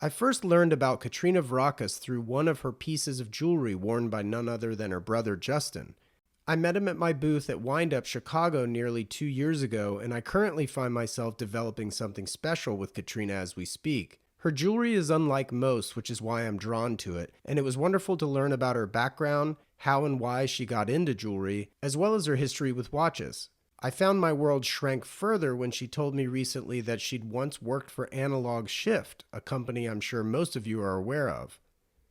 I first learned about Katrina Vrakas through one of her pieces of jewelry worn by none other than her brother Justin. I met him at my booth at Wind Up Chicago nearly 2 years ago, and I currently find myself developing something special with Katrina as we speak. Her jewelry is unlike most, which is why I'm drawn to it, and it was wonderful to learn about her background, how and why she got into jewelry, as well as her history with watches. I found my world shrank further when she told me recently that she'd once worked for Analog Shift, a company I'm sure most of you are aware of.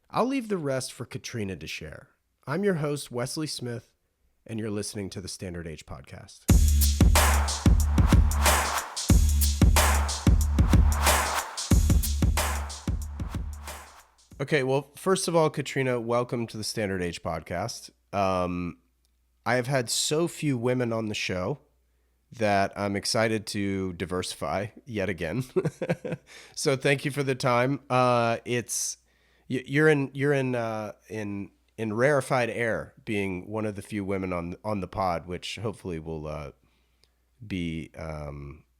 I'll leave the rest for Katrina to share. I'm your host, Wesley Smith, and you're listening to the Standard Age Podcast. Okay, well, first of all, Katrina, welcome to the Standard Age Podcast. I have had so few women on the show that I'm excited to diversify yet again. So thank you for the time. You're in rarefied air, being one of the few women on the pod, which hopefully will be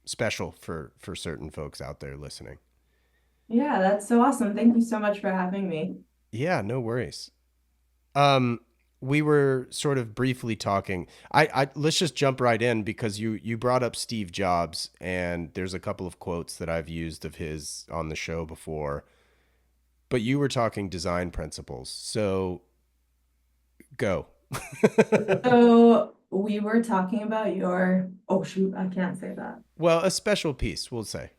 special for certain folks out there listening. Yeah, that's so awesome. Thank you so much for having me. Yeah, no worries. We were sort of briefly talking. I let's just jump right in because you brought up Steve Jobs, and there's a couple of quotes that I've used of his on the show before. But you were talking design principles, so go. So we were talking about oh shoot, I can't say that. Well, a special piece, we'll say.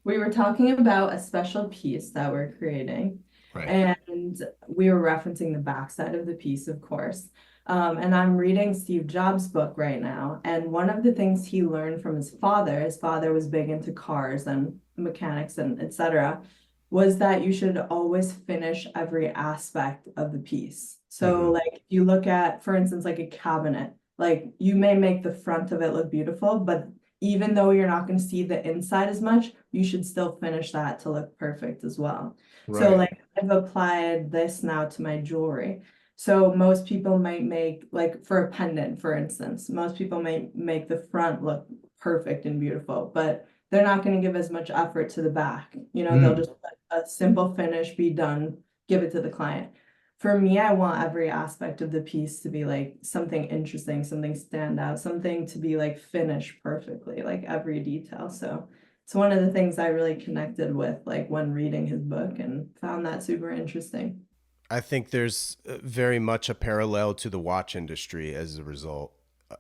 We were talking about a special piece that we're creating, Right. and we were referencing the backside of the piece, of course. And I'm reading Steve Jobs' book right now, and one of the things he learned from his father was big into cars and mechanics and etc., was that you should always finish every aspect of the piece. So, Mm-hmm. like, if you look at, for instance, like a cabinet, like you may make the front of it look beautiful, but even though you're not going to see the inside as much, you should still finish that to look perfect as well. So, Right. like, I've applied this now to my jewelry. So most people might make, like for a pendant, for instance, most people might make the front look perfect and beautiful, but they're not going to give as much effort to the back. They'll Mm. just let a simple finish, be done, give it to the client. For me, I want every aspect of the piece to be like something interesting, something stand out, something to be like finished perfectly, like every detail. So it's one of the things I really connected with, like when reading his book, and found that super interesting. I think there's very much a parallel to the watch industry as a result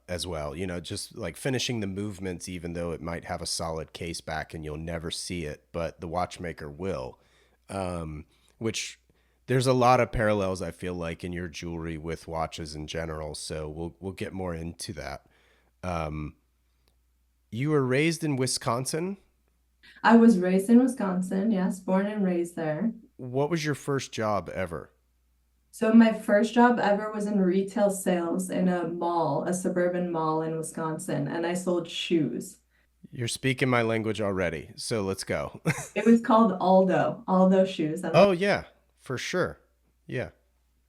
as well. Just like finishing the movements, even though it might have a solid case back and you'll never see it, but the watchmaker will. Which there's a lot of parallels I feel like in your jewelry with watches in general. So we'll get more into that. Um, you were raised in Wisconsin. I was raised in Wisconsin, yes, born and raised there. What was your first job ever? So my first job ever was in retail sales in a mall, a suburban mall in Wisconsin, and I sold shoes. You're speaking my language already, so let's go. It was called Aldo shoes. I don't know. Oh yeah, for sure. Yeah.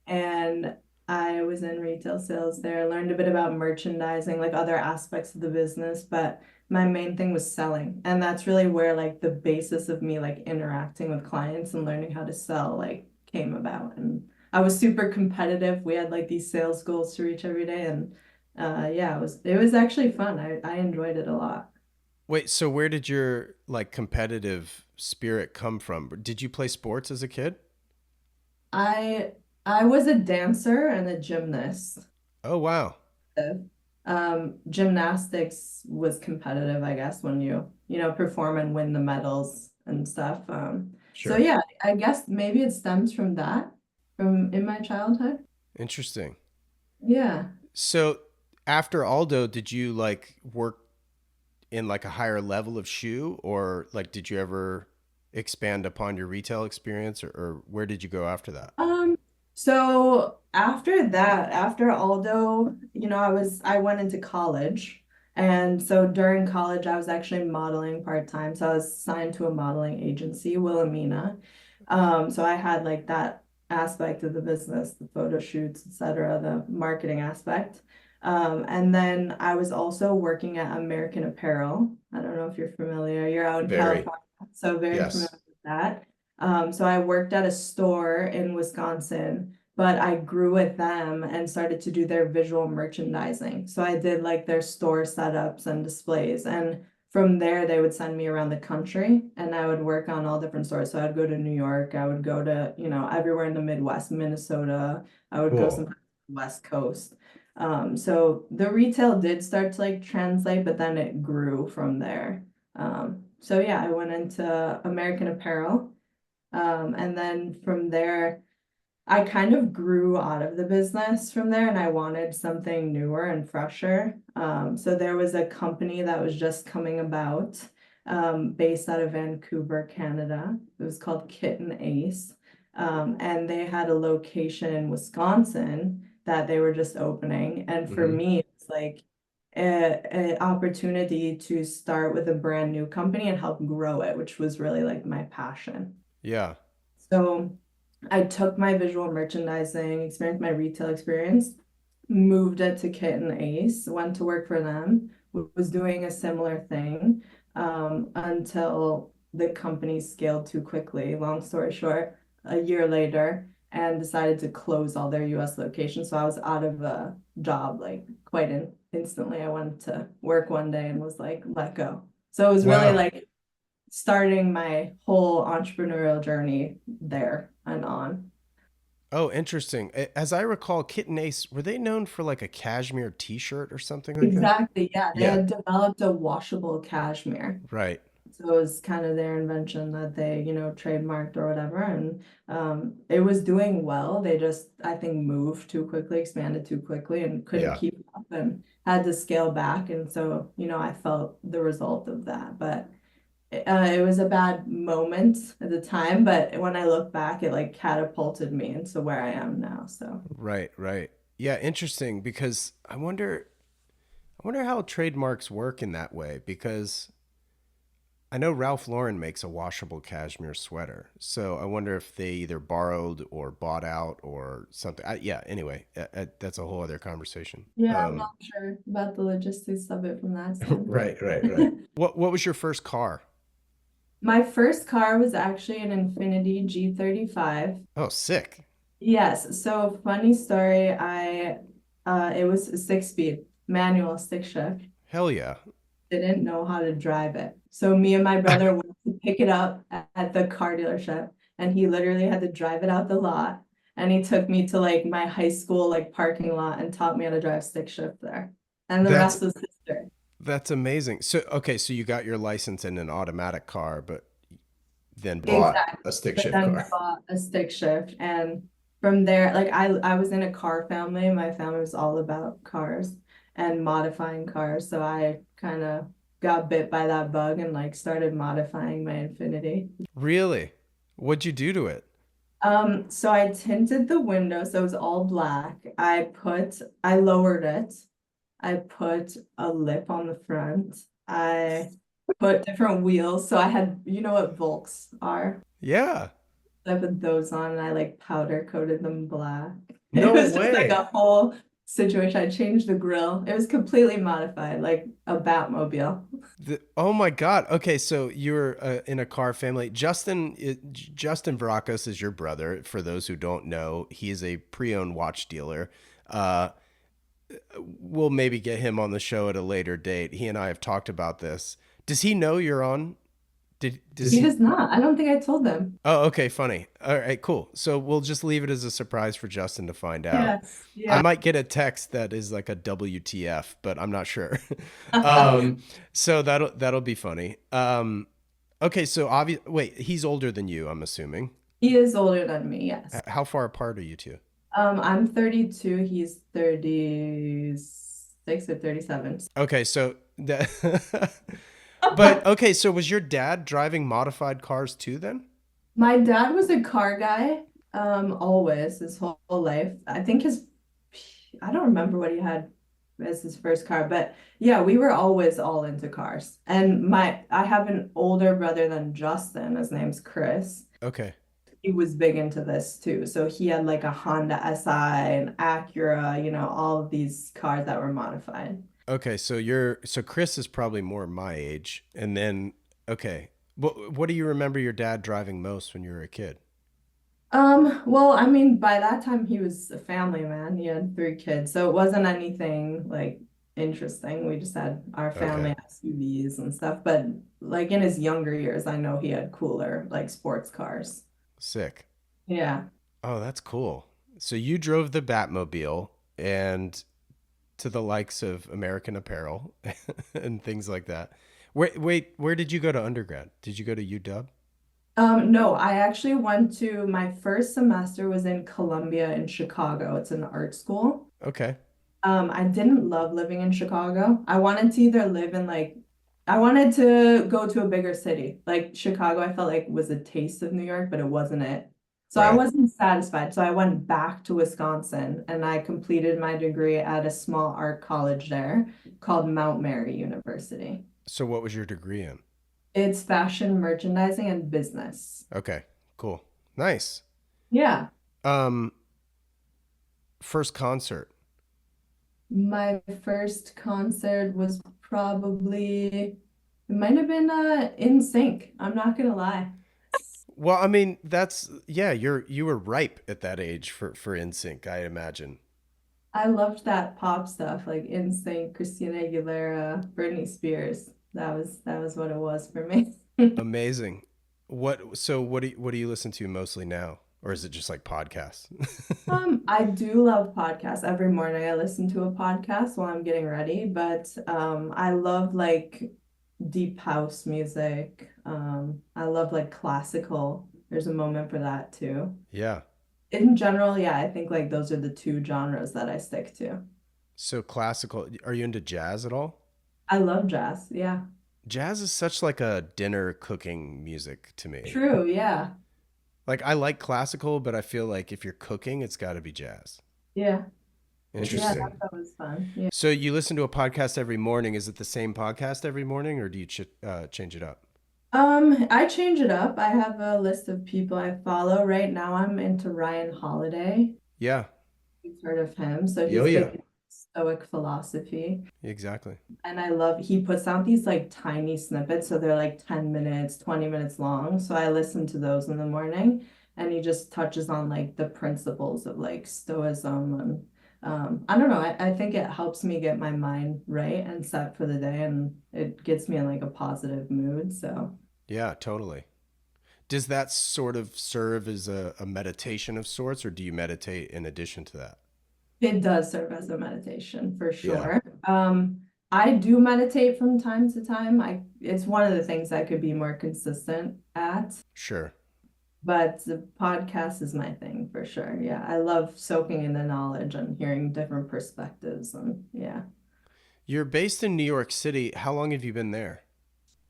And I was in retail sales there, learned a bit about merchandising, like other aspects of the business, but my main thing was selling. And that's really where like the basis of me like interacting with clients and learning how to sell like came about. And I was super competitive. We had like these sales goals to reach every day. And yeah, it was actually fun. I enjoyed it a lot. Wait, so where did your like competitive spirit come from? Did you play sports as a kid? I I was a dancer and a gymnast. Oh wow. Gymnastics was competitive, I guess, when you perform and win the medals and stuff. So Sure. yeah, I guess maybe it stems from that, from in my childhood. Interesting. Yeah. So after Aldo, did you like work in like a higher level of shoe, or like did you ever expand upon your retail experience, or where did you go after that? Um, so after that, after Aldo, I went into college. And so during college, I was actually modeling part-time. So I was signed to a modeling agency, Wilhelmina. So I had like that aspect of the business, the photo shoots, etc., the marketing aspect. And then I was also working at American Apparel. I don't know if you're familiar. You're out in Very. California, so very familiar Yes. with that. So I worked at a store in Wisconsin, but I grew with them and started to do their visual merchandising. So I did like their store setups and displays. And from there, they would send me around the country and I would work on all different stores. So I'd go to New York, I would go to, everywhere in the Midwest, Minnesota, I would go Cool. sometimes to the West Coast. So the retail did start to like translate, but then it grew from there. So yeah, I went into American Apparel. And then from there, I kind of grew out of the business from there and I wanted something newer and fresher. So there was a company that was just coming about, based out of Vancouver, Canada. It was called Kitten Ace. And they had a location in Wisconsin that they were just opening. And for Hmm. me, it's like an opportunity to start with a brand new company and help grow it, which was really like my passion. Yeah. So I took my visual merchandising experience, my retail experience, moved it to Kit and Ace, went to work for them, was doing a similar thing, until the company scaled too quickly. Long story short, a year later, and decided to close all their US locations. So I was out of a job like quite instantly. I went to work one day and was like, let go. So it was really Wow. like starting my whole entrepreneurial journey there and on. Oh, interesting. As I recall, Kitten Ace, were they known for like a cashmere t-shirt or something like that? Exactly. Yeah. They Yeah. had developed a washable cashmere. Right. So it was kind of their invention that they, trademarked or whatever. And it was doing well. They just, I think, moved too quickly, expanded too quickly, and couldn't Yeah. keep up and had to scale back. And so, I felt the result of that. But it was a bad moment at the time, but when I look back, it like catapulted me into where I am now. So Right, right. Yeah, interesting because I wonder how trademarks work in that way because I know Ralph Lauren makes a washable cashmere sweater. So I wonder if they either borrowed or bought out or something. Yeah, anyway, that's a whole other conversation. yeah, I'm not sure about the logistics of it from that standpoint. Right, right, right. What was your first car? My first car was actually an Infiniti G35. Oh, sick. Yes, so funny story. It was a 6 speed manual stick shift. Hell yeah. Didn't know how to drive it. So me and my brother went to pick it up at the car dealership, and he literally had to drive it out the lot. And he took me to like my high school like parking lot and taught me how to drive stick shift there. And the That's rest was history. that's amazing. So okay, so you got your license in an automatic car, but then bought Exactly. a stick But shift then car. bought a stick shift, and from there, like I was in a car family. My family was all about cars and modifying cars. So I kind of got bit by that bug and like started modifying my Infinity. Really? What'd you do to it? So I tinted the window so it was all black. I lowered it. I put a lip on the front. I put different wheels. So I had, you know what Volks are? Yeah. I put those on and I like powder coated them black. It No was just like way. a whole situation. I changed the grill. It was completely modified, like a Batmobile. Oh my God. Okay, so you're in a car family. Justin Vrakas is your brother. For those who don't know, he is a pre-owned watch dealer. Uh, we'll maybe get him on the show at a later date. He and I have talked about this. Does he know you're on? Does He he? does not. I don't think I told them. Oh, okay, funny. All right, cool. So we'll just leave it as a surprise for Justin to find out. Yes. I Yeah. might get a text that is like a WTF, but I'm not sure. um, so that'll be funny. Okay, so wait, he's older than you, I'm assuming. He is older than me, yes. How far apart are you two? I'm 32, he's 36 or 37. Okay, so that but okay, so was your dad driving modified cars too then? My dad was a car guy, always his whole life. I don't remember what he had as his first car, but yeah, we were always all into cars. And I have an older brother than Justin. His name's Chris. Okay. He was big into this too. So he had like a Honda SI, an Acura, all of these cars that were modified. Okay, so Chris is probably more my age, and then okay. What do you remember your dad driving most when you were a kid? Well, I mean, by that time he was a family man. He had three kids, so it wasn't anything like interesting. We just had our Okay, family SUVs and stuff. But like in his younger years, I know he had cooler like sports cars. sick. Yeah. Oh, that's cool. So you drove the Batmobile and to the likes of American Apparel and things like that. Where did you go to undergrad? Did you go to UW? No, I actually went to my first semester was in Columbia in Chicago. It's an art school. Okay, I didn't love living in Chicago. I wanted to either live in like, I wanted to go to a bigger city. Like Chicago, I felt like was a taste of New York, but it wasn't it. So I right. wasn't satisfied. So I went back to Wisconsin and I completed my degree at a small art college there called Mount Mary University. So what was your degree in? It's fashion merchandising and business. Okay, cool. Nice. Yeah. Um, first concert. My first concert was probably, it might have been In Sync. I'm not gonna lie. Well, I mean, that's yeah, you were ripe at that age for NSYNC, I imagine. I loved that pop stuff like In Sync, Christina Aguilera, Britney Spears. That was what it was for me. Amazing. What do you listen to mostly now? Or is it just like podcasts? I do love podcasts. Every morning I listen to a podcast while I'm getting ready, but I love like deep house music. I love like classical. There's a moment for that too. Yeah. In general, yeah, I think like those are the two genres that I stick to. So classical. Are you into jazz at all? I love jazz. Yeah. Jazz is such like a dinner cooking music to me. True. Yeah. Like I like classical, but I feel like if you're cooking, it's got to be jazz. Yeah. Yeah, Interesting. that was fun. Yeah. So you listen to a podcast every morning. Is it the same podcast every morning, or do you change it up? I change it up. I have a list of people I follow. Right now I'm into Ryan Holiday. Yeah. You've heard of him. So Oh he's big yeah. in Stoic philosophy. Exactly. And I love he puts out these like tiny snippets, so they're like 10 minutes, 20 minutes long. So I listen to those in the morning and he just touches on like the principles of like stoicism and I don't know, I think it helps me get my mind right and set for the day and it gets me in like a positive mood. So Yeah, totally. Does that sort of serve as a meditation of sorts, or do you meditate in addition to that? it does serve as a meditation for Yeah, sure. I do meditate from time to time. It's one of the things I could be more consistent at. sure. But the podcast is my thing for sure. Yeah, I love soaking in the knowledge and hearing different perspectives. And yeah, You're based in New York City. How long have you been there?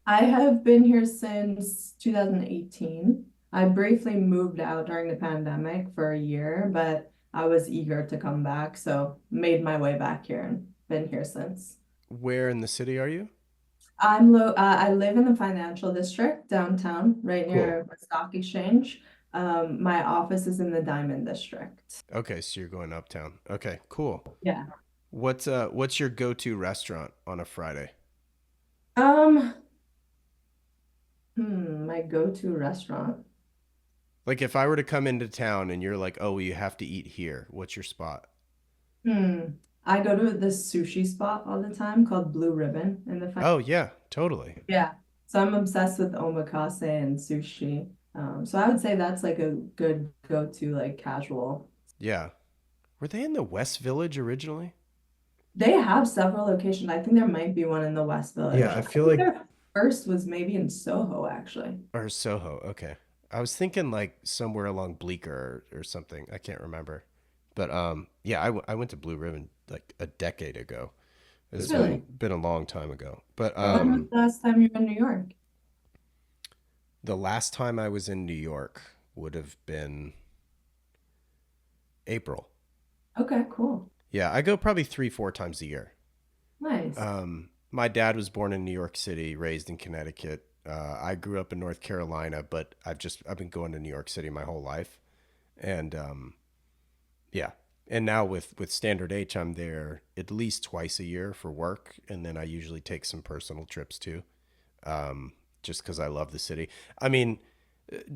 I have been here since 2018. I briefly moved out during the pandemic for a year, but I was eager to come back, so made my way back here and been here since. Where in the city are you? I live in the financial district downtown, right Cool. near the stock exchange. My office is in the Diamond District. Okay, so you're going uptown. Okay, cool. Yeah. What's your go-to restaurant on a Friday? Um, my go-to restaurant. Like if I were to come into town and you're like, "Oh, you have to eat here." What's your spot? Hmm. I go to this sushi spot all the time called Blue Ribbon in the Oh, yeah, totally. yeah. So I'm obsessed with omakase and sushi. So I would say that's like a good go-to like casual. Yeah. Were they in the West Village originally? They have several locations. I think there might be one in the West Yeah, Village. I I feel think like their first was maybe in Soho actually. or Soho. Okay. I was thinking like somewhere along Bleecker or something. I can't remember. But yeah, I went to Blue Ribbon like a decade ago. It's been Really? been a long time ago. But When was the last time you were in New York? the last time I was in New York would have been April. Okay, cool. Yeah, I go probably 3, 4 times a year. Nice. My dad was born in New York City, raised in Connecticut. I grew up in North Carolina, but I've been going to New York City my whole life, and yeah. And now with Standard H, I'm there at least twice a year for work, and then I usually take some personal trips too. Um, just because I love the city. I mean,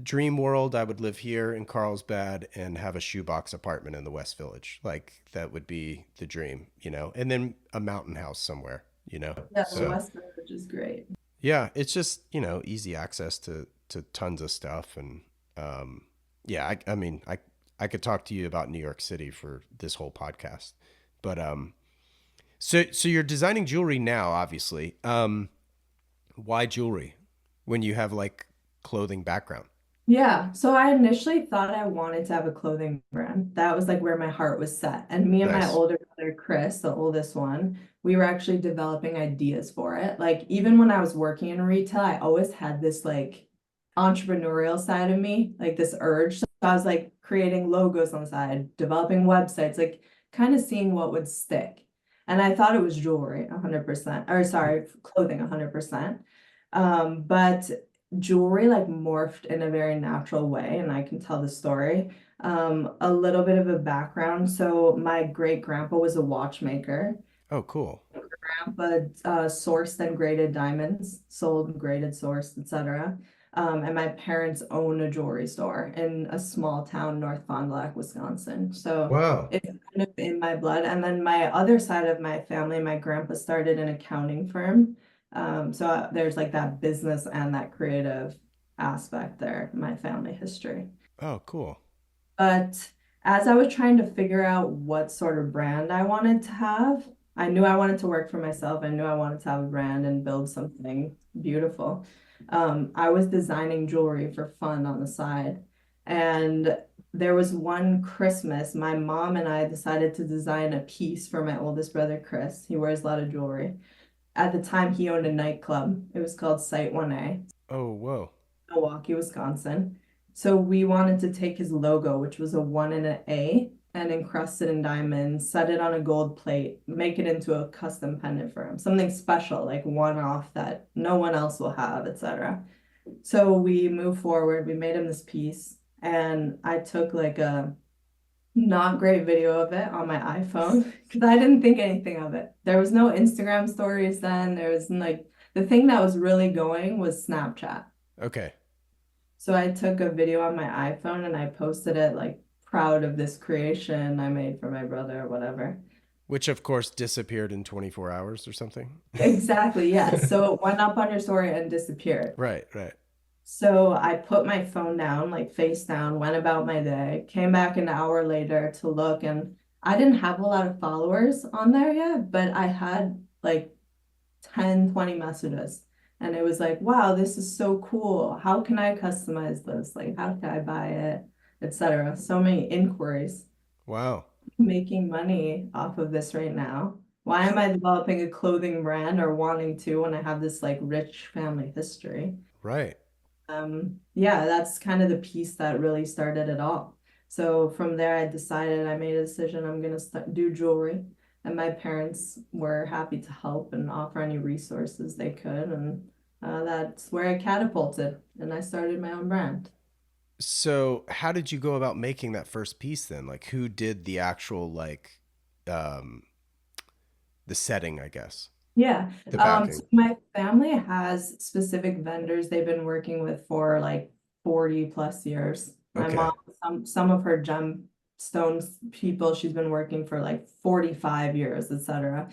dream world, I would live here in Carlsbad and have a shoebox apartment in the West Village. Like that would be the dream, and then a mountain house somewhere, Yeah, the So West Village is great. yeah, it's just, easy access to tons of stuff. And yeah, I mean, I could talk to you about New York City for this whole podcast. But so you're designing jewelry now, obviously. Why jewelry when you have like clothing background? Yeah, so I initially thought I wanted to have a clothing brand. That was like where my heart was set. And me and my Nice. older brother, Chris, the oldest one, we were actually developing ideas for it. Like even when I was working in retail, I always had this like entrepreneurial side of me, like this urge. So I was like creating logos on the side, developing websites, like kind of seeing what would stick. And I thought it was jewelry 100%, or sorry, clothing 100%. But jewelry like morphed in a very natural way, and I can tell the story. A little bit of a background. So my great grandpa was a watchmaker. Oh, cool. Grandpa sourced and graded diamonds, sold graded, sourced, etc. And my parents own a jewelry store in a small town, North Fond du Lac, Wisconsin. So Wow. it's kind of in my blood. And then my other side of my family, my grandpa started an accounting firm. So there's like that business and that creative aspect there, my family history. Oh, cool. But as I was trying to figure out what sort of brand I wanted to have, I knew I wanted to work for myself. I knew I wanted to have a brand and build something beautiful. I was designing jewelry for fun on the side. And there was one Christmas, my mom and I decided to design a piece for my oldest brother, Chris. He wears a lot of jewelry. At the time, he owned a nightclub. It was called Site 1A. Oh, whoa. Milwaukee, Wisconsin. So we wanted to take his logo, which was a one and an A, and encrust it in diamonds, set it on a gold plate, make it into a custom pendant for him, something special, like one off that no one else will have, etc. So we moved forward, we made him this piece, and I took like a not great video of it on my iPhone because I didn't think anything of it. There was no Instagram stories then. There was like the thing that was really going was Snapchat. Okay. So I took a video on my iPhone and I posted it like proud of this creation I made for my brother or whatever. Which, of course, disappeared in 24 hours or something. Exactly, yes. So it went up on your story and disappeared. Right, right. So I put my phone down, like face down, went about my day, came back an hour later to look, and I didn't have a lot of followers on there yet, but I had like 10, 20 messages. And it was like, wow, this is so cool. How can I customize this? Like, how can I buy it, etc. So many inquiries. Wow. Making money off of this right now. Why am I developing a clothing brand or wanting to when I have this like rich family history? Right. Yeah, that's kind of the piece that really started it all. So from there, I decided I made a decision I'm gonna do jewelry, and my parents were happy to help and offer any resources they could, and that's where I catapulted, and I started my own brand. So, how did you go about making that first piece then? Like, who did the actual, like, um, the setting, I guess, Yeah. the So backing? my family has specific vendors they've been working with for like 40 plus years. My Okay. mom, some of her gemstones people, she's been working for like 45 years, etc.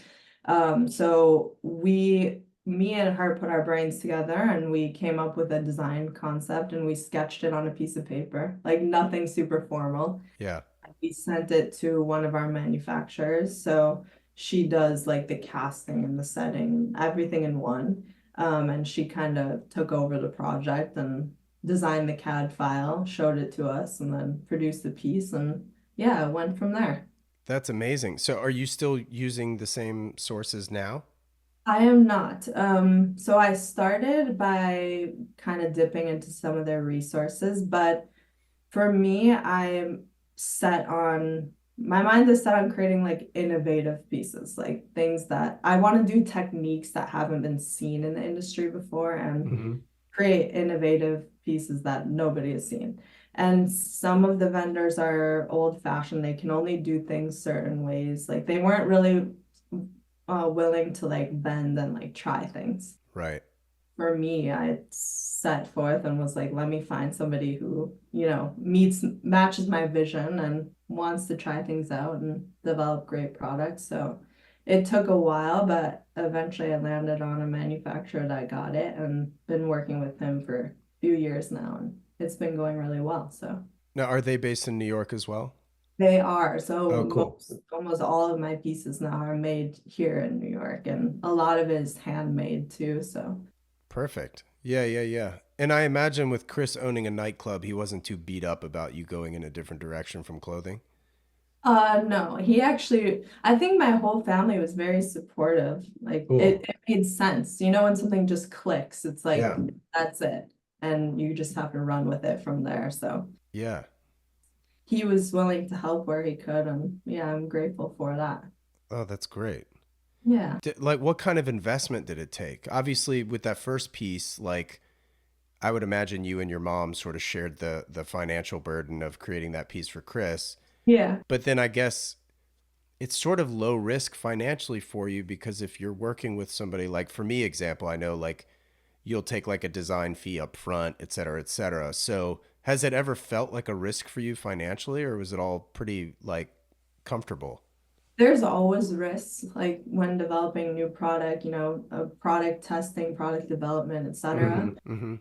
So me and her put our brains together and we came up with a design concept and we sketched it on a piece of paper, like nothing super formal. Yeah. We sent it to one of our manufacturers. So she does like the casting and the setting, everything in one. And she kind of took over the project and designed the CAD file, showed it to us, and then produced the piece. And yeah, it went from there. That's amazing. So, are you still using the same sources now? I am not. So I started by kind of dipping into some of their resources, but for me, I'm set on my mind is set on creating like innovative pieces, like things that I want to do techniques that haven't been seen in the industry before and Hmm. create innovative pieces that nobody has seen. And some of the vendors are old fashioned. They can only do things certain ways. Like they weren't really willing to like bend and like try things. Right. for me, I set forth and was like, let me find somebody who, matches my vision and wants to try things out and develop great products. So it took a while, but eventually I landed on a manufacturer that got it and been working with him for a few years now, and it's been going really well. So Now, are they based in New York as well? they are. So Oh, cool. almost all of my pieces now are made here in New York, and a lot of it is handmade too. So. Perfect. Yeah, yeah, yeah. And I imagine with Chris owning a nightclub, he wasn't too beat up about you going in a different direction from clothing. No, he actually, I think my whole family was very supportive. Like Cool. it made sense. When something just clicks, it's like Yeah. that's it. And you just have to run with it from there. So Yeah. he was willing to help where he could, and yeah, I'm grateful for that. Oh, that's great. Yeah. Like, what kind of investment did it take? Obviously, with that first piece, like, I would imagine you and your mom sort of shared the financial burden of creating that piece for Chris. Yeah. But then I guess it's sort of low risk financially for you because if you're working with somebody like for me example, I know like you'll take like a design fee up front, et cetera, et cetera. So has it ever felt like a risk for you financially or was it all pretty like comfortable? There's always risks, like when developing new product, product testing, product development, Mm-hmm. etc. Mm-hmm.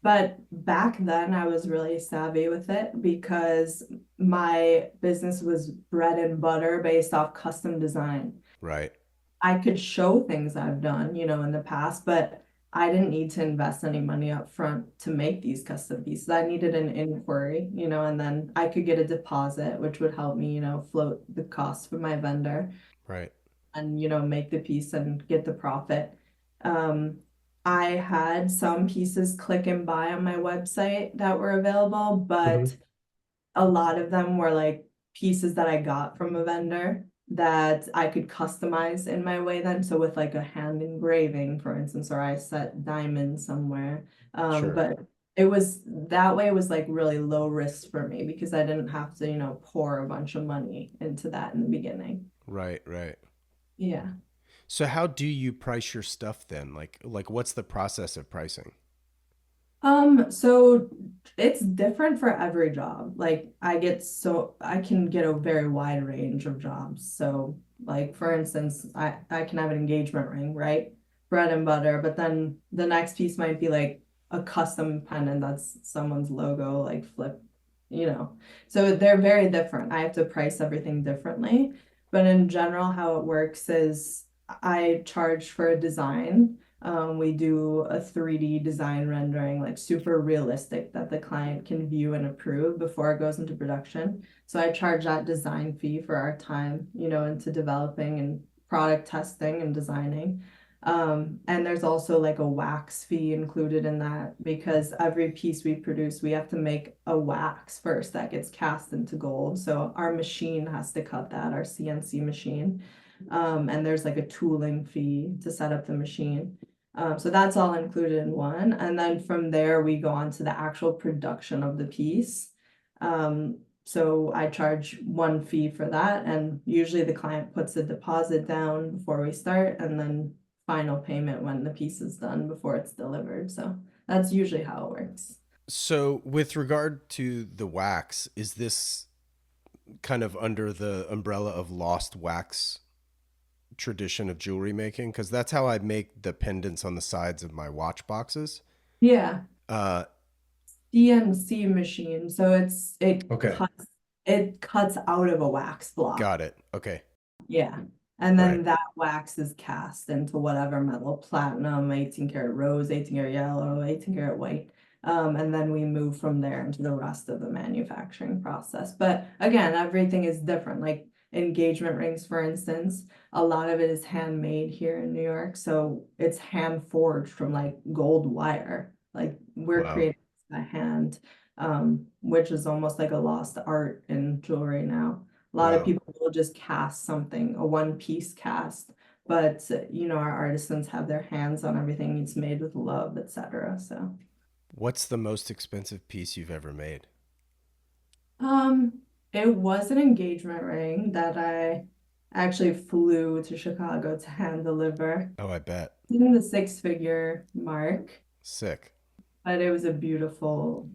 But back then, I was really savvy with it because my business was bread and butter based off custom design. Right. I could show things I've done, in the past, but I didn't need to invest any money up front to make these custom pieces. I needed an inquiry, and then I could get a deposit, which would help me, float the cost for my vendor Right. and make the piece and get the profit. Um, I had some pieces click and buy on my website that were available, Mm-hmm. but a lot of them were like pieces that I got from a vendor that I could customize in my way then. So with like a hand engraving, for instance, or I set diamonds somewhere. Sure. But it was that way was like really low risk for me because I didn't have to, pour a bunch of money into that in the beginning. Right. Right. Yeah. So how do you price your stuff then? Like what's the process of pricing? So it's different for every job. Like I can get a very wide range of jobs. So like for instance, I can have an engagement ring, right? Bread and butter, but then the next piece might be like a custom pendant that's someone's logo, like flip, you know. So they're very different. I have to price everything differently. But in general, how it works is I charge for a design. We do a 3D design rendering, like super realistic that the client can view and approve before it goes into production. So I charge that design fee for our time, into developing and product testing and designing. And there's also like a wax fee included in that because every piece we produce, we have to make a wax first that gets cast into gold. So our machine has to cut that, our CNC machine. And there's like a tooling fee to set up the machine. So that's all included in one. And then from there, we go on to the actual production of the piece. So I charge one fee for that. And usually the client puts a deposit down before we start and then final payment when the piece is done before it's delivered. So that's usually how it works. So with regard to the wax, is this kind of under the umbrella of lost wax tradition of jewelry making? Because that's how I make the pendants on the sides of my watch boxes. Yeah, Uh, CNC machine. So okay. it cuts out of a wax block. Got it. Okay. Yeah. And Right. then that wax is cast into whatever metal, platinum, 18 karat rose, 18 karat yellow, 18 karat white. And then we move from there into the rest of the manufacturing process. But again, everything is different. Like engagement rings, for instance, a lot of it is handmade here in New York. So it's hand forged from like gold wire. Like we're Wow. creating a hand, which is almost like a lost art in jewelry now. A lot of Wow. people will just cast something, a one piece cast, but our artisans have their hands on everything. It's made with love, etc. So, What's the most expensive piece you've ever made? um, it was an engagement ring that I actually flew to Chicago to hand deliver. Oh, I bet. in the six-figure mark, Sick. but it was a beautiful,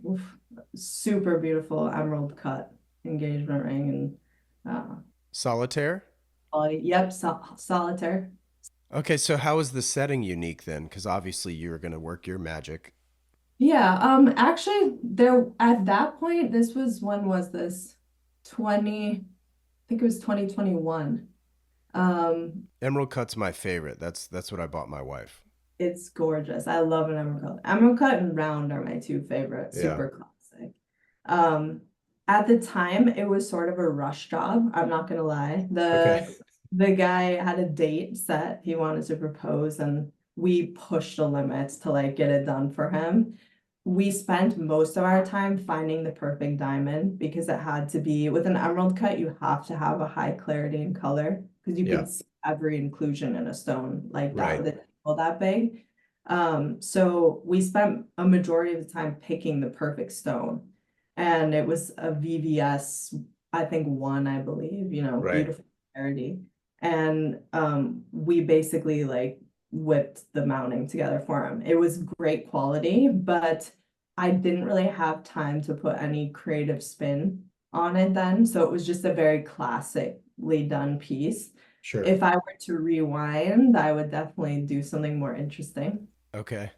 super beautiful emerald cut engagement ring and Solitaire? yep, solitaire. Okay, so how is the setting unique then? Because obviously you're going to work your magic. Yeah, actually there at that point, this was when was this? 20, I think it was 2021. Um, Emerald Cut's my favorite. That's what I bought my wife. it's gorgeous. I love an emerald cut. Emerald cut and round are my two favorite, Yeah. super classic. Um, at the time it was sort of a rush job, I'm not gonna lie. Okay. The guy had a date set, he wanted to propose, and we pushed the limits to like get it done for him. We spent most of our time finding the perfect diamond because it had to be with an emerald cut, you have to have a high clarity in color because you Yeah. could see every inclusion in a stone like that Right. with it that big. So we spent a majority of the time picking the perfect stone. And it was a VVS, I think one, I believe, Right. beautiful clarity. And we basically like whipped the mounting together for him. It was great quality, but I didn't really have time to put any creative spin on it then. So it was just a very classically done piece. Sure. If I were to rewind, I would definitely do something more interesting. Okay.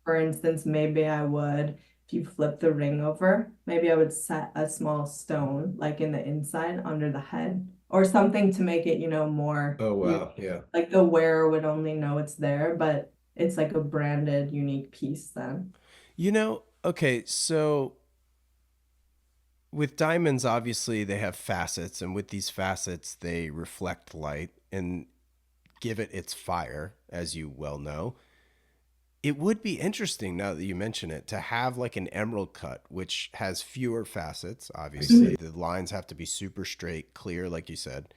For instance, maybe I would, if you flip the ring over, maybe I would set a small stone like in the inside under the head or something to make it, more Oh wow. unique. Yeah. Like the wearer would only know it's there, but it's like a branded, unique piece then. Okay, so with diamonds, obviously they have facets, and with these facets, they reflect light and give it its fire, as you well know. It would be interesting now that you mention it to have like an emerald cut, which has fewer facets. Obviously, Mhm. the lines have to be super straight, clear, like you said,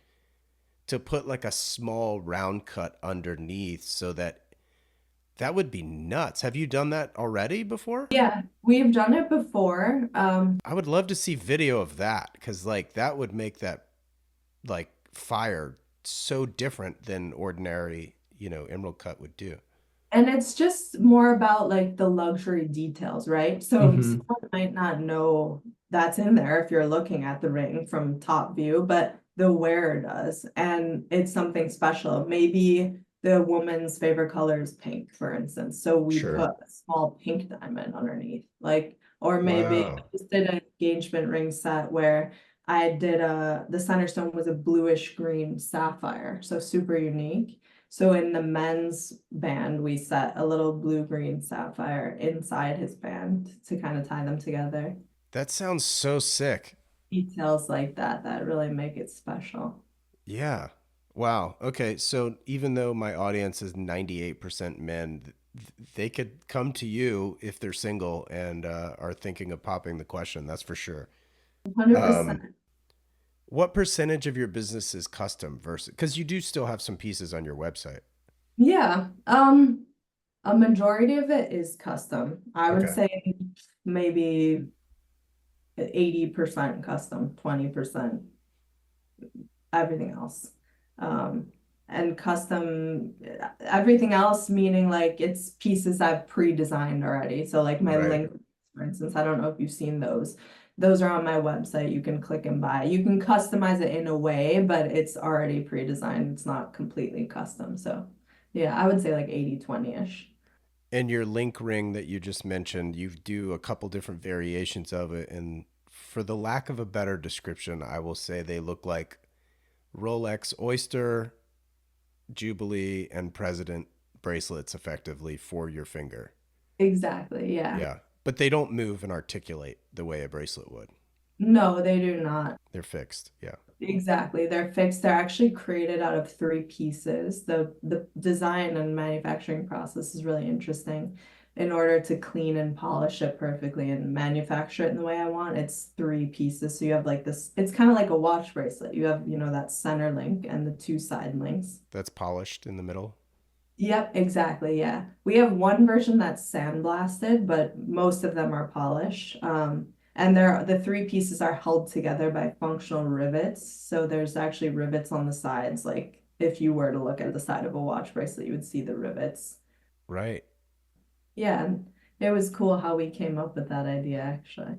to put like a small round cut underneath so that would be nuts. Have you done that already before? Yeah, we've done it before. I would love to see video of that because like that would make that like fire so different than ordinary, emerald cut would do. And it's just more about like the luxury details, right? So Mm-hmm. someone might not know that's in there if you're looking at the ring from top view, but the wearer does. And it's something special. Maybe the woman's favorite color is pink, for instance. So we Sure. put a small pink diamond underneath. Like, or maybe I Wow. just did an engagement ring set where I did the center stone was a bluish green sapphire. So super unique. So in the men's band, we set a little blue-green sapphire inside his band to kind of tie them together. That sounds so sick. Details like that really make it special. Yeah. Wow. Okay. So even though my audience is 98% men, they could come to you if they're single and are thinking of popping the question. That's for sure. Um, 100%. what percentage of your business is custom versus, because you do still have some pieces on your website. Yeah. A majority of it is custom. I would Okay. say maybe 80% custom, 20% everything else. Um, and custom, everything else meaning like it's pieces I've pre-designed already. So like my Right. link, for instance, I don't know if you've seen those. Those are on my website. You can click and buy. You can customize it in a way, but it's already pre-designed. It's not completely custom. So yeah, I would say like 80-20-ish. And your link ring that you just mentioned, you do a couple different variations of it. And for the lack of a better description, I will say they look like Rolex Oyster, Jubilee, and President bracelets effectively for your finger. Exactly. Yeah. Yeah. But they don't move and articulate the way a bracelet would. No, they do not. They're fixed. Yeah. Exactly. They're fixed. They're actually created out of three pieces. The design and manufacturing process is really interesting. In order to clean and polish it perfectly and manufacture it in the way I want, it's three pieces. So you have like this, it's kind of like a watch bracelet. You have, that center link and the two side links. That's polished in the middle. Yep, exactly. Yeah. We have one version that's sandblasted, but most of them are polished. And the three pieces are held together by functional rivets. So there's actually rivets on the sides, like if you were to look at the side of a watch bracelet, you would see the rivets. Right. Yeah, and it was cool how we came up with that idea actually.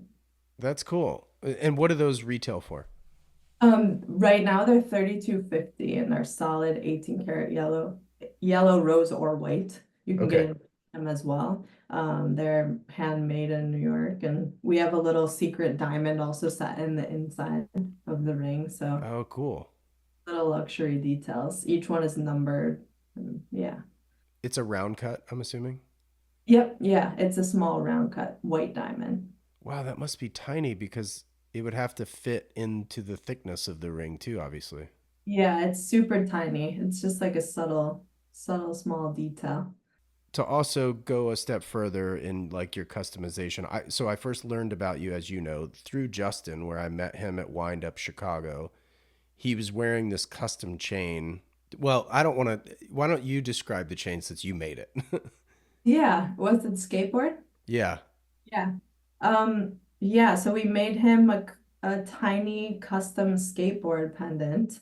That's cool. And what do those retail for? Right now they're 32.50 and they're solid 18 karat yellow, rose, or white. You can Okay. get them as well. They're handmade in New York, and we have a little secret diamond also set in the inside of the ring. So Oh, cool. little luxury details. Each one is numbered. Yeah. It's a round cut, I'm assuming. Yep. Yeah. It's a small round cut white diamond. Wow, that must be tiny because it would have to fit into the thickness of the ring too, obviously. Yeah, it's super tiny. It's just like a subtle, small detail. To also go a step further in like your customization, I first learned about you, as you know, through Justin, where I met him at Wind Up Chicago. He was wearing this custom chain. Well, I don't want to. Why don't you describe the chain since you made it? Yeah. Was it skateboard? Yeah. Yeah. Yeah, so we made him a tiny custom skateboard pendant.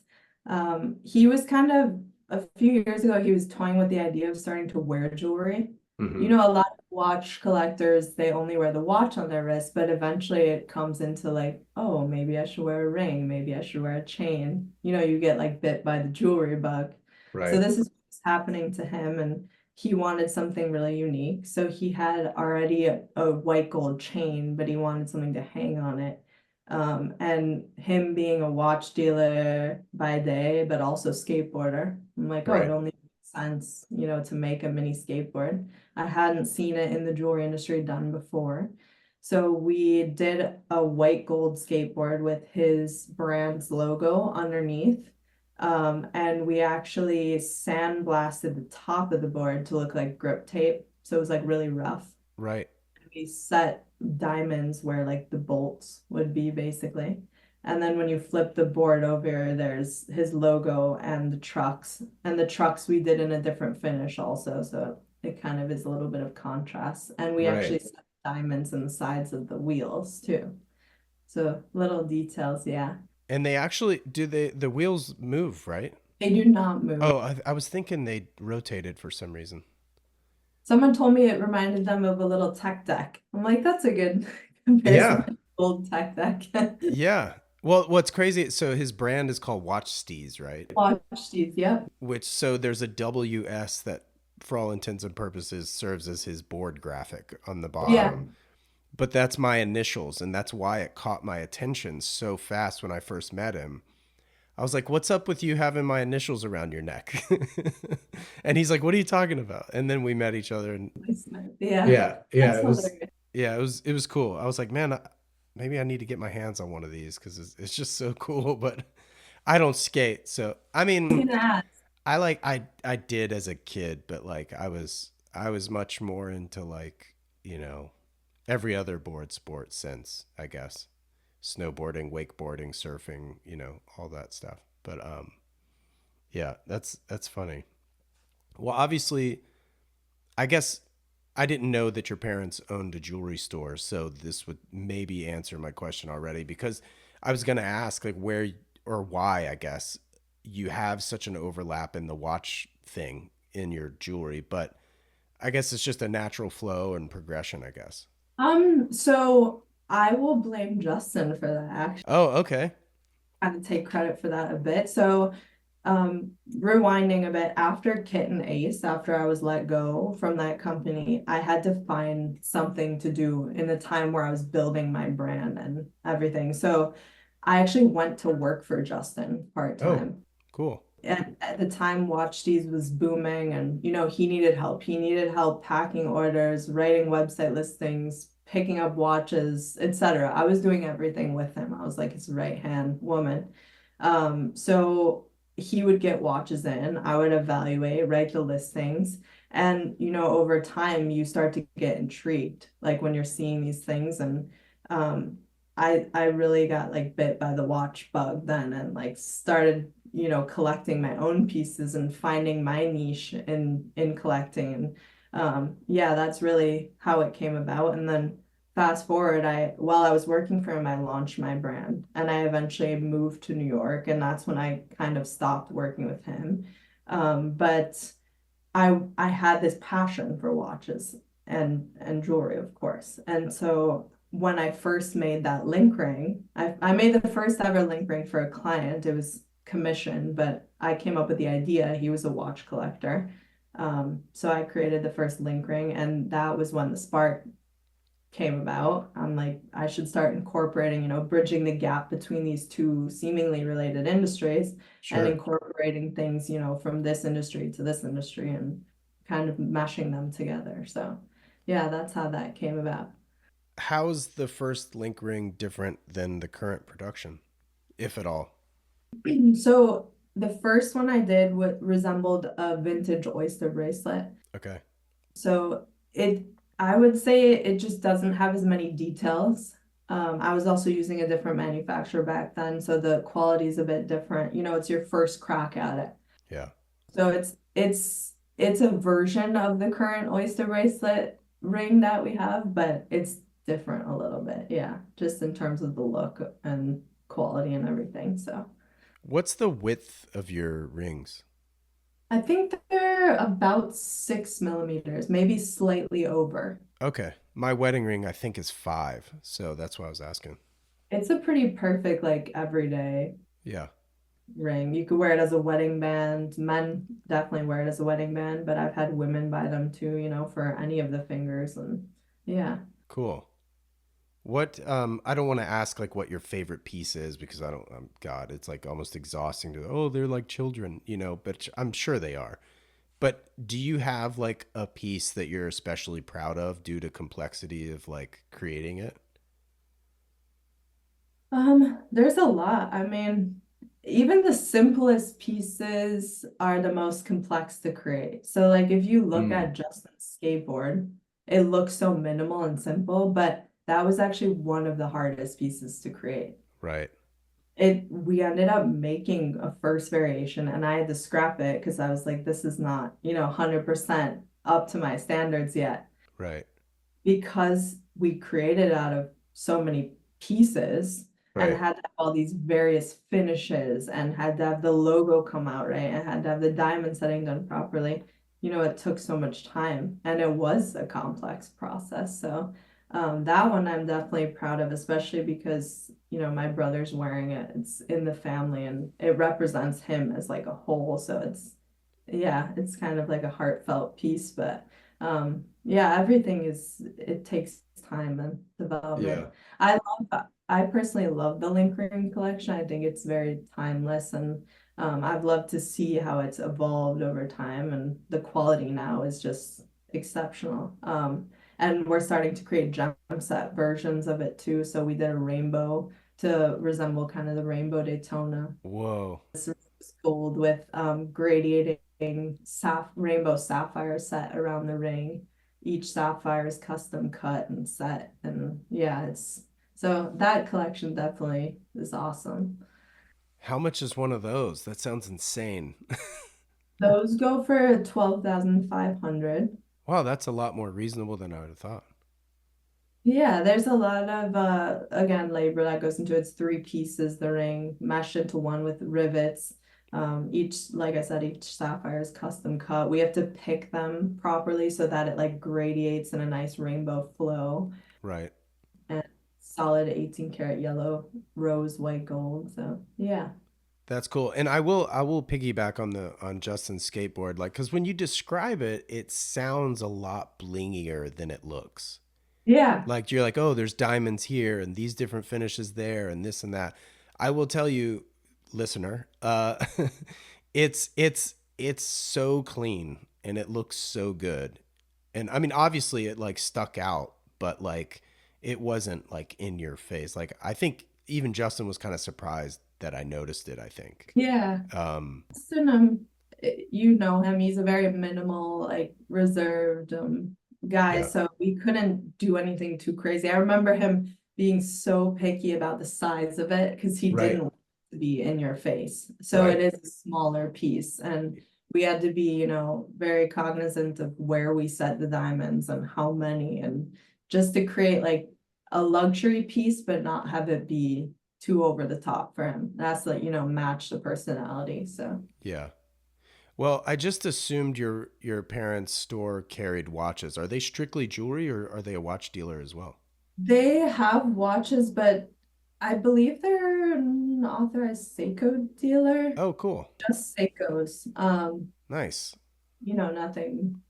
He was kind of a few years ago, he was toying with the idea of starting to wear jewelry. Hmm. You know, a lot of watch collectors, they only wear the watch on their wrist, but eventually it comes into like, oh, maybe I should wear a ring, maybe I should wear a chain. You know, you get like bit by the jewelry bug. So Right. this is what's happening to him, and he wanted something really unique. So he had already a white gold chain, but he wanted something to hang on it. And him being a watch dealer by day, but also skateboarder, I'm like, oh, it Right. only makes sense, you know, to make a mini skateboard. I hadn't seen it in the jewelry industry done before. So we did a white gold skateboard with his brand's logo underneath. And we actually sandblasted the top of the board to look like grip tape. So it was like really rough. Right. We set diamonds where like the bolts would be basically. And then when you flip the board over, there's his logo and the trucks. And the trucks we did in a different finish also. So it kind of is a little bit of contrast. And we Right. actually set diamonds in the sides of the wheels too. So little details, yeah. And they actually do the wheels move, right? They do not move. Oh, I was thinking they rotated for some reason. Someone told me it reminded them of a little tech deck. I'm like, that's a good comparison Yeah. to old tech deck. Yeah. Well, what's crazy, so his brand is called Watch Steez, right? Watch these, yep. Which so there's a WS that for all intents and purposes serves as his board graphic on the Yeah. bottom. But that's my initials and that's why it caught my attention so fast when I first met him. I was like, "What's up with you having my initials around your neck?" And he's like, "What are you talking about?" And then we met each other and Yeah. yeah, yeah, That's hilarious. it was cool. I was like, "Man, maybe I need to get my hands on one of these cuz it's just so cool." But I don't skate. So, I mean, Yeah. I did as a kid, but like I was much more into like, you know, every other board sport since, I guess. Snowboarding, wakeboarding, surfing, you know, all that stuff. But yeah, that's funny. Well, obviously, I guess I didn't know that your parents owned a jewelry store, so this would maybe answer my question already because I was going to ask like where or why, I guess, you have such an overlap in the watch thing in your jewelry, but I guess it's just a natural flow and progression, I guess. So I will blame Justin for that actually. Oh, okay. Kind of take credit for that a bit. So rewinding a bit, after Kit and Ace, after I was let go from that company, I had to find something to do in the time where I was building my brand and everything. So I actually went to work for Justin Oh, part-time. cool. And at the time, Watch These was booming, and you know, he needed help. He needed help packing orders, writing website listings, picking up watches, etc. I was doing everything with him. I was like his right hand woman. So he would get watches in, I would evaluate, write the listings, and you know, over time you start to get intrigued, like when you're seeing these things. And um I really got like bit by the watch bug then, and like started, you know, collecting my own pieces and finding my niche in collecting. And yeah, that's really how it came about. And then fast forward, while I was working for him, I launched my brand and I eventually moved to New York, and that's when I kind of stopped working with him. But I had this passion for watches and jewelry, of course. And so when I first made that link ring, I made the first ever link ring for a client. It was commission, but I came up with the idea. He was a watch collector. So I created the first link ring, and that was when the spark came about. I'm like, I should start incorporating, bridging the gap between these two seemingly related industries and Sure. incorporating things, from this industry to this industry and kind of meshing them together. So, yeah, that's how that came about. How's the first link ring different than the current production, if at all? So, the first one I did what resembled a vintage oyster bracelet. Okay. So it, I would say it just doesn't have as many details. I was also using a different manufacturer back then, so the quality is a bit different. It's your first crack at it. Yeah. So it's a version of the current oyster bracelet ring that we have, but it's different a little bit. Yeah, just in terms of the look and quality and everything. So What's the width of your rings? I think they're about 6 millimeters, maybe slightly over. Okay. My wedding ring, I think, is 5. So that's why I was asking. It's a pretty perfect, like, everyday Yeah. ring. You could wear it as a wedding band. Men definitely wear it as a wedding band, but I've had women buy them too, for any of the fingers. And yeah. Cool. What I don't want to ask like what your favorite piece is because I don't God, it's like almost exhausting to oh, they're like children, but I'm sure they are. But do you have like a piece that you're especially proud of due to complexity of like creating it? There's a lot. I mean, even the simplest pieces are the most complex to create. So, like, if you look Mm, at Justin's skateboard, it looks so minimal and simple, but that was actually one of the hardest pieces to create. right, We ended up making a first variation, and I had to scrap it because I was like, this is not, 100% up to my standards yet, right, because we created out of so many pieces and right, had to have all these various finishes and had to have the logo come out right and had to have the diamond setting done properly. It took so much time and it was a complex process. So that one I'm definitely proud of, especially because, my brother's wearing it. It's in the family and it represents him as like a whole. So yeah, it's kind of like a heartfelt piece, but yeah, it takes time and yeah, development. I personally love the link ring collection. I think it's very timeless, and I've loved to see how it's evolved over time, and the quality now is just exceptional. And we're starting to create gem set versions of it too. So we did a rainbow to resemble kind of the rainbow Daytona whoa, gold with gradiating rainbow sapphire set around the ring. Each sapphire is custom cut and set, and yeah, it's so that collection definitely is awesome. how much is one of those? That sounds insane. Those go for 12,500. Wow, that's a lot more reasonable than I would have thought. Yeah, there's a lot of again labor that goes into it. It's three pieces, the ring meshed into one with rivets. Each, like I said, each sapphire is custom cut. We have to pick them properly so that it like gradiates in a nice rainbow flow Right. and solid 18 karat yellow, rose, white, gold. So yeah. That's cool. And I will piggyback on the on Justin's skateboard like cuz when you describe it, it sounds a lot blingier than it looks. Yeah. Like you're like, "Oh, there's diamonds here and these different finishes there and this and that." I will tell you, listener, it's so clean and it looks so good. And I mean, obviously it like stuck out, but like it wasn't like in your face. Like I think even Justin was kind of surprised that I noticed it, I think. Yeah. Um, Austin, you know him. He's a very minimal, like reserved guy, yeah. so we couldn't do anything too crazy. I remember him being so picky about the size of it because he Right. didn't want it to be in your face. So it Right. is a smaller piece, and we had to be, very cognizant of where we set the diamonds and how many, and just to create like a luxury piece, but not have it be too over the top for him. That's like, match the personality. So Yeah. Well, I just assumed your parents' store carried watches. Are they strictly jewelry or are they a watch dealer as well? they have watches, but I believe they're an authorized Seiko dealer. Oh, cool. Just Seikos. Nice. Nothing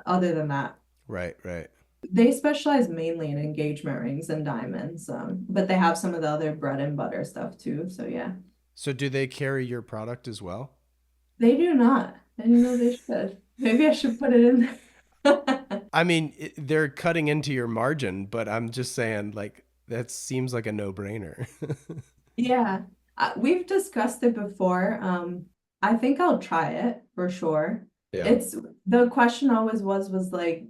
other than that. Right, right. They specialize mainly in engagement rings and diamonds, but they have some of the other bread and butter stuff too. So yeah, So do they carry your product as well? they do not. I didn't know they should. Maybe I should put it in there. I mean, they're cutting into your margin, but I'm just saying, like, that seems like a no-brainer. Yeah, we've discussed it before. I think I'll try it for sure. Yeah. It's the question always was like,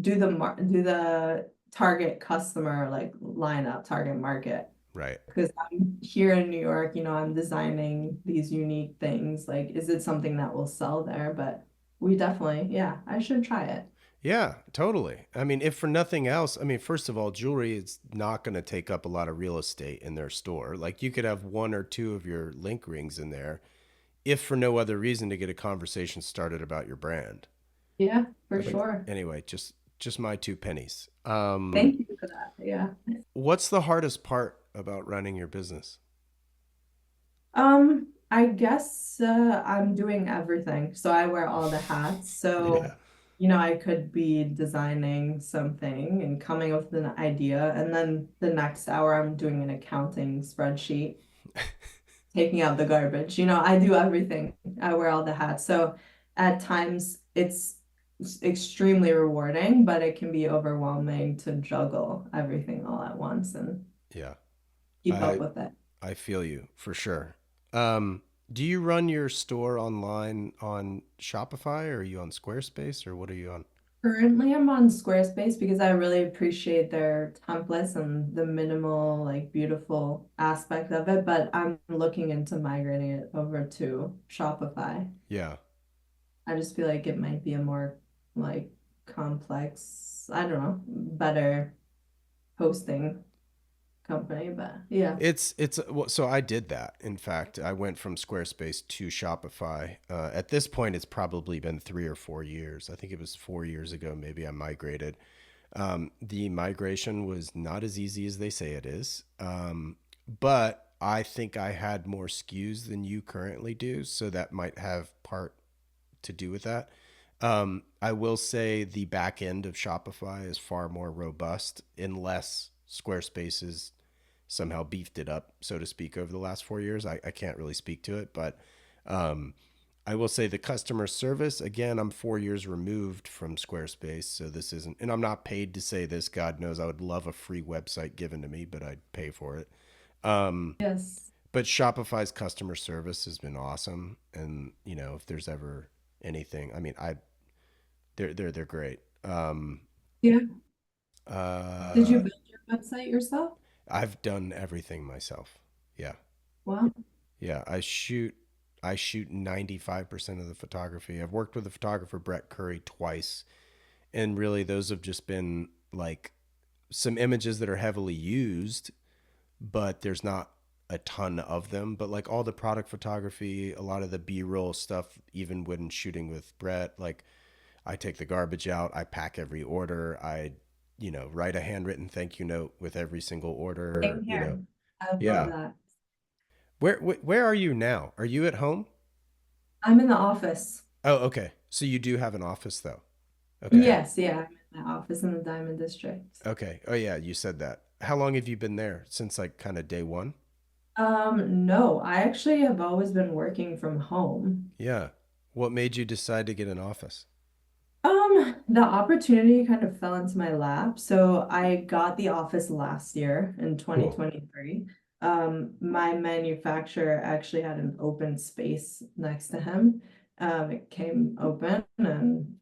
do the target customer like line up target market? Right. Because I'm here in New York, I'm designing these unique things. Like, is it something that will sell there? But we definitely, yeah, I should try it. Yeah, totally. I mean, if for nothing else, I mean, first of all, jewelry is not going to take up a lot of real estate in their store. Like you could have one or two of your link rings in there, if for no other reason to get a conversation started about your brand. Yeah, for But sure. anyway, just my two pennies. Thank you for that. Yeah. What's the hardest part about running your business? I guess I'm doing everything. So I wear all the hats. Yeah. So, I could be designing something and coming up with an idea, and then the next hour I'm doing an accounting spreadsheet, taking out the garbage. I do everything. I wear all the hats. So at times it's extremely rewarding, but it can be overwhelming to juggle everything all at once and Yeah. keep up I with it. I feel you for sure. Um, do you run your store online on Shopify or are you on Squarespace or what are you on? Currently, I'm on Squarespace because I really appreciate their templates and the minimal, like, beautiful aspect of it, but I'm looking into migrating it over to Shopify. Yeah. I just feel like it might be a more, like, complex, I don't know, better hosting company, but yeah. So I did that. In fact, I went from Squarespace to Shopify. At this point, it's probably been 3 or 4 years. I think it was 4 years ago. Maybe I migrated. The migration was not as easy as they say it is, but I think I had more SKUs than you currently do, so that might have part to do with that. I will say the back end of Shopify is far more robust, unless Squarespace is somehow beefed it up, so to speak, over the last 4 years. I can't really speak to it, but um, I will say the customer service, again, I'm 4 years removed from Squarespace, so this isn't, and I'm not paid to say this. God knows I would love a free website given to me, but I'd pay for it. Um, Yes. but Shopify's customer service has been awesome, and if there's ever anything, I mean, they're great. Yeah. Did you Uh, build your website yourself? I've done everything myself. Yeah. Wow. Yeah, I shoot 95% of the photography. I've worked with the photographer Brett Curry twice, and really those have just been like some images that are heavily used, but there's not a ton of them. But like all the product photography, a lot of the B-roll stuff, even when shooting with Brett, like I take the garbage out, I pack every order, I write a handwritten thank you note with every single Same order. here. I love Yeah. that. Where are you now? Are you at home? I'm in the office. Oh, okay. So you do have an office though. Okay. Yes, yeah, I'm in the office in the Diamond District. Okay. Oh yeah, you said that. How long have you been there? Since like kind of day one? No, I actually have always been working from home. Yeah. What made you decide to get an office? The opportunity kind of fell into my lap. So I got the office last year in Cool. 2023. My manufacturer actually had an open space next to him. It came open and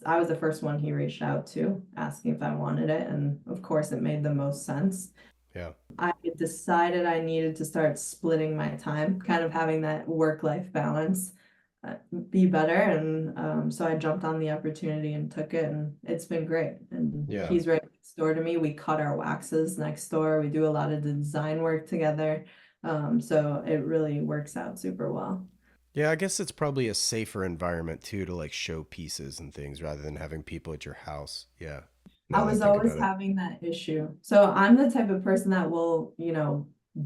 I was the first one he reached out to asking if I wanted it. And of course, it made the most sense. Yeah. I decided I needed to start splitting my time, kind of having that work-life balance be better. And so I jumped on the opportunity and took it, and it's been great. And Yeah. he's right next door to me. We cut our waxes next door. We do a lot of the design work together. So it really works out super well. Yeah, I guess it's probably a safer environment too to like show pieces and things rather than having people at your house. Yeah. I Now that I was think always about it. having that issue. So I'm the type of person that will,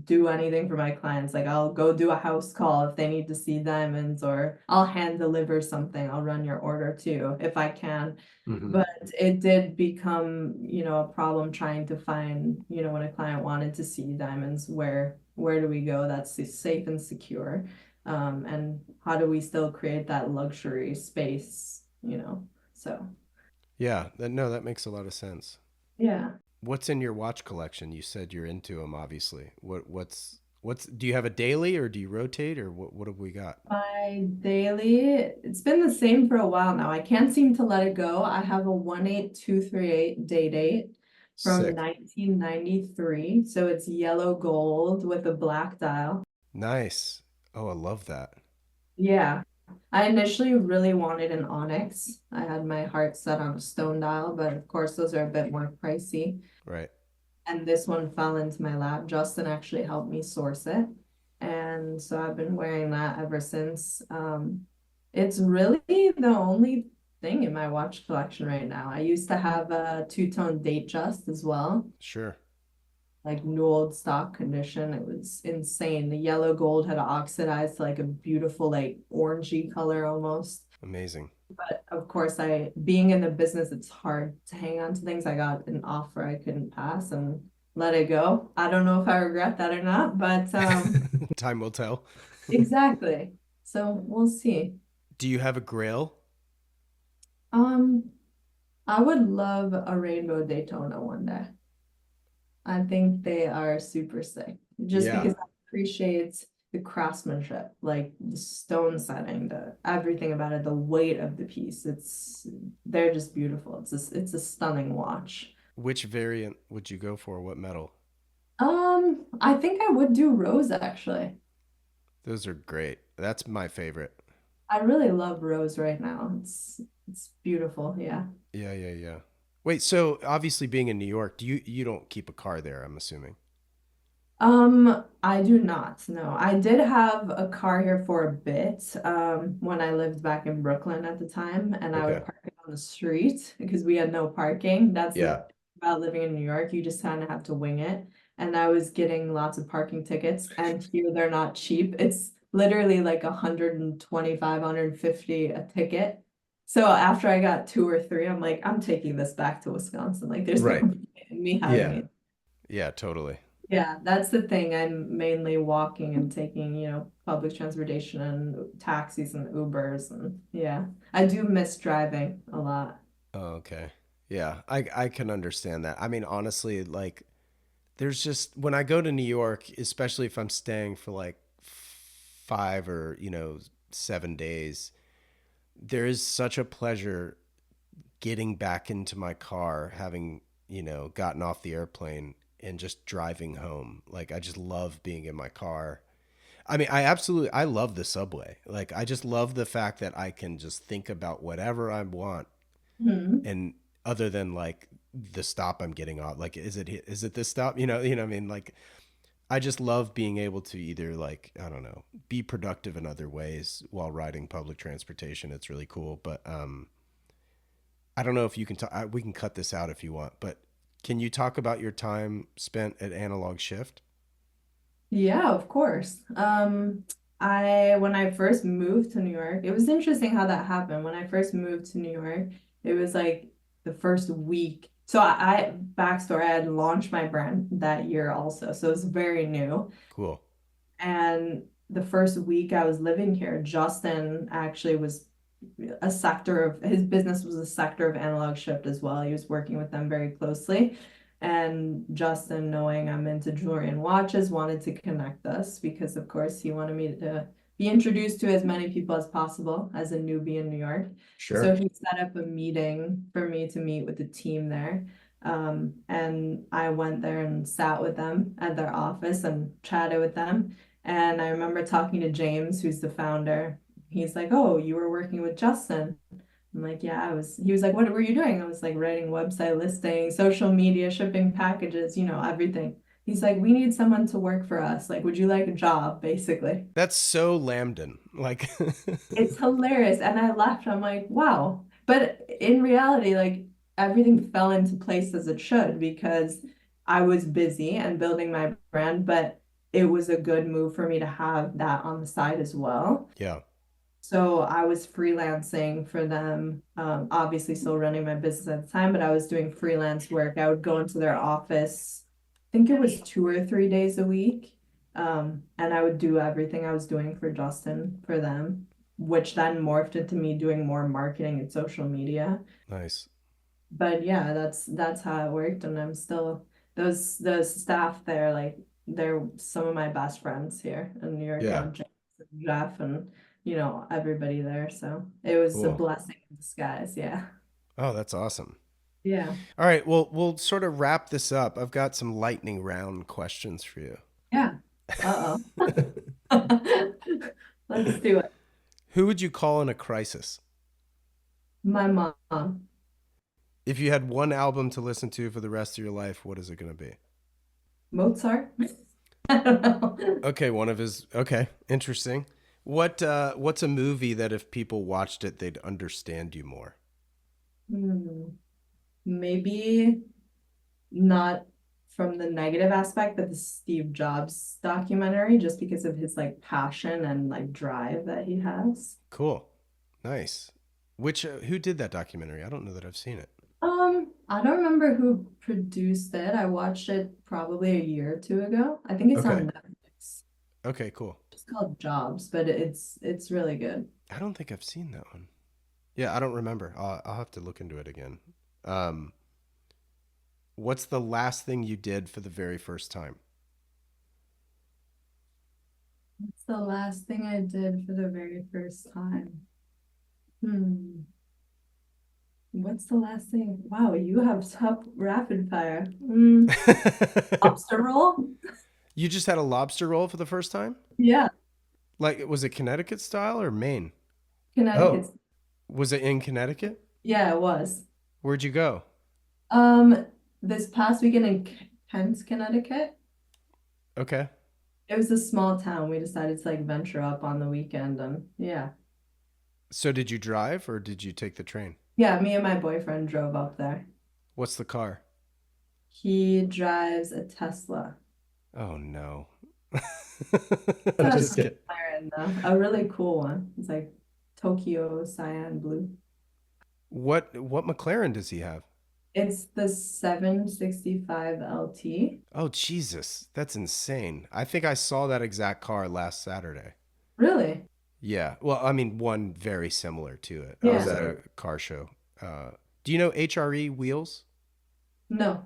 do anything for my clients. Like I'll go do a house call if they need to see diamonds, or I'll hand deliver something. I'll run your order too if I can. Hmm. But it did become, a problem trying to find, when a client wanted to see diamonds, where do we go that's safe and secure? And how do we still create that luxury space? So Yeah, no, that makes a lot of sense. yeah. What's in your watch collection? You said you're into them, obviously. What's do you have a daily or do you rotate or what have we got? My daily, it's been the same for a while now. I can't seem to let it go. I have a 18238 day date from Sick. 1993. So it's yellow gold with a black dial. Nice. Oh, I love that. Yeah. I initially really wanted an onyx. I had my heart set on a stone dial, but of course those are a bit more pricey. Right. And this one fell into my lap. Justin actually helped me source it. And so I've been wearing that ever since. It's really the only thing in my watch collection right now. I used to have a two-tone date just as well, Sure. like new old stock condition. It was insane. The yellow gold had oxidized to like a beautiful, like orangey color almost. Amazing. But of course, being in the business, it's hard to hang on to things. I got an offer I couldn't pass and let it go. I don't know if I regret that or not, but Time will tell. exactly. So we'll see. Do you have a grail? Um, I would love a rainbow Daytona one day. I think they are super sick just Yeah. because I appreciate the craftsmanship, like the stone setting, the everything about it, the weight of the piece. They're just beautiful. It's a stunning watch. Which variant would you go for? What metal? I think I would do rose actually. Those are great. That's my favorite. I really love rose right now. It's beautiful. Yeah. Yeah, yeah, yeah. Wait, so obviously being in New York, you don't keep a car there, I'm assuming. I do not. No, I did have a car here for a bit, when I lived back in Brooklyn at the time, and I Okay. would park it on the street because we had no parking. That's the Yeah. thing about living in New York. You just kind of have to wing it. And I was getting lots of parking tickets, and here they're not cheap. It's literally like 125, 150 a ticket. So after I got two or three, I'm like, I'm taking this back to Wisconsin. Like, there's no Right. point in me having Yeah. it. Yeah, totally. Yeah, that's the thing. I'm mainly walking and taking, public transportation and taxis and Ubers, and yeah. I do miss driving a lot. Oh, okay. Yeah, I can understand that. I mean, honestly, like there's just when I go to New York, especially if I'm staying for like 5 or, 7 days, there is such a pleasure getting back into my car, having, gotten off the airplane and just driving home. Like I just love being in my car. I mean, I love the subway. Like I just love the fact that I can just think about whatever I want Hmm. and other than like the stop I'm getting off, like is it this stop? What I mean, like I just love being able to either like I don't know, be productive in other ways while riding public transportation. It's really cool, but I don't know if you can talk. We can cut this out if you want, but can you talk about your time spent at Analog Shift? Yeah, of course. When I first moved to New York, it was interesting how that happened. When I first moved to New York, it was like the first week. So backstory, I had launched my brand that year also. So it was very new. Cool. And the first week I was living here, Justin actually was a sector of his business was a sector of Analog Shift as well. He was working with them very closely. And Justin, knowing I'm into jewelry and watches, wanted to connect us because, of course, he wanted me to be introduced to as many people as possible as a newbie in New York. So Sure. he set up a meeting for me to meet with the team there. And I went there and sat with them at their office and chatted with them. And I remember talking to James, who's the founder. He's like, "Oh, you were working with Justin." I'm like, yeah, he was like, what were you doing? I was like writing website listings, social media, shipping packages, everything. He's like, we need someone to work for us. Like, would you like a job, basically? That's so Lambden. Like, It's hilarious. And I laughed. I'm like, wow. But in reality, like everything fell into place as it should because I was busy and building my brand, but it was a good move for me to have that on the side as well. yeah, So I was freelancing for them, obviously still running my business at the time, but I was doing freelance work. I would go into their office, I think it was 2 or 3 days a week. And I would do everything I was doing for Justin for them, which then morphed into me doing more marketing and social media. nice. But yeah, that's how it worked. And I'm still those staff there, like they're some of my best friends here in New York. Yeah, James and Jeff and everybody there. So it was a cool. blessing in disguise. Yeah. Oh, that's awesome. Yeah. All right, well, we'll sort of wrap this up. I've got some lightning round questions for you. Yeah. Uh-oh. Let's do it. Who would you call in a crisis? My mom. If you had one album to listen to for the rest of your life, what is it going to be? Mozart. I don't know. Okay, okay, interesting. What's a movie that if people watched it, they'd understand you more? Hmm. Maybe not from the negative aspect, but the Steve Jobs documentary, just because of his like passion and like drive that he has. Cool. Nice. Who did that documentary? I don't know that I've seen it. I don't remember who produced it. I watched it probably a year or two ago. I think it's Okay. on Netflix. Okay, cool. It's called Jobs, but it's really good. I don't think I've seen that one. Yeah, I don't remember. I'll have to look into it again. Um, what's the last thing you did for the very first time? It's the last thing I did for the very first time. Hmm. What's the last thing? Wow, you have tough rapid fire. Lobster roll? You just had a lobster roll for the first time? Yeah, Like, was it Connecticut style or Maine? Connecticut. Oh, was it in Connecticut? Yeah, it was. Where'd you go? Um, this past weekend in Kent, Connecticut, Okay. it was a small town. We decided to like venture up on the weekend and yeah. So did you drive or did you take the train? Yeah, me and my boyfriend drove up there. What's the car? He drives a Tesla. Oh no. I'm It's just a kidding. McLaren though. A really cool one. It's like Tokyo cyan blue. What McLaren does he have? It's the 765 LT. Oh Jesus, that's insane. I think I saw that exact car last Saturday. Really? Yeah. Well, I mean, one very similar to it. I was Yeah. at a car show. Do you know HRE Wheels? No.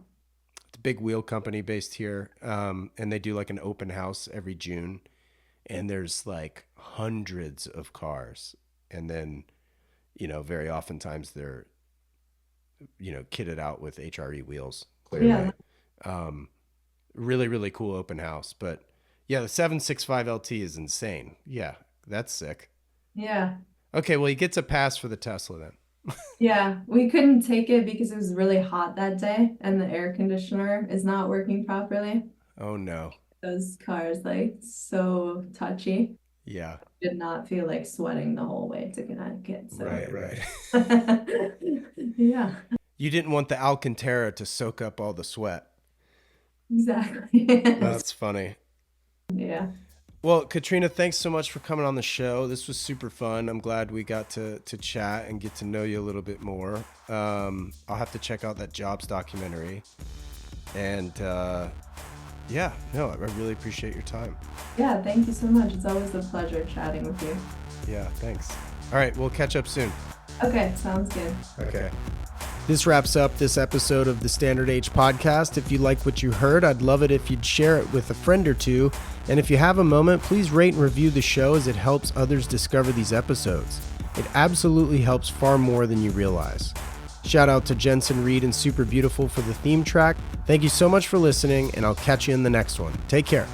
It's a big wheel company based here, and they do like an open house every June, and there's like hundreds of cars, and then very oftentimes they're kitted out with HRE wheels. Clearly, Yeah. really really cool open house. But yeah, the 765 LT is insane. Yeah, that's sick. Yeah. Okay, well, he gets a pass for the Tesla then. Yeah. We couldn't take it because it was really hot that day and the air conditioner is not working properly. Oh no. Those cars like so touchy. Yeah. Did not feel like sweating the whole way to Connecticut. So Right. yeah, You didn't want the Alcantara to soak up all the sweat. exactly. That's funny. Yeah. Well, Katrina, thanks so much for coming on the show. This was super fun. I'm glad we got to chat and get to know you a little bit more. I'll have to check out that Jobs documentary. And yeah, no, I really appreciate your time. Yeah, thank you so much. It's always a pleasure chatting with you. Yeah, thanks. All right, we'll catch up soon. Okay, sounds good. Okay. This wraps up this episode of the Standard Age podcast. If you like what you heard, I'd love it if you'd share it with a friend or two. And if you have a moment, please rate and review the show as it helps others discover these episodes. It absolutely helps far more than you realize. Shout out to Jensen Reed and Super Beautiful for the theme track. Thank you so much for listening, and I'll catch you in the next one. Take care.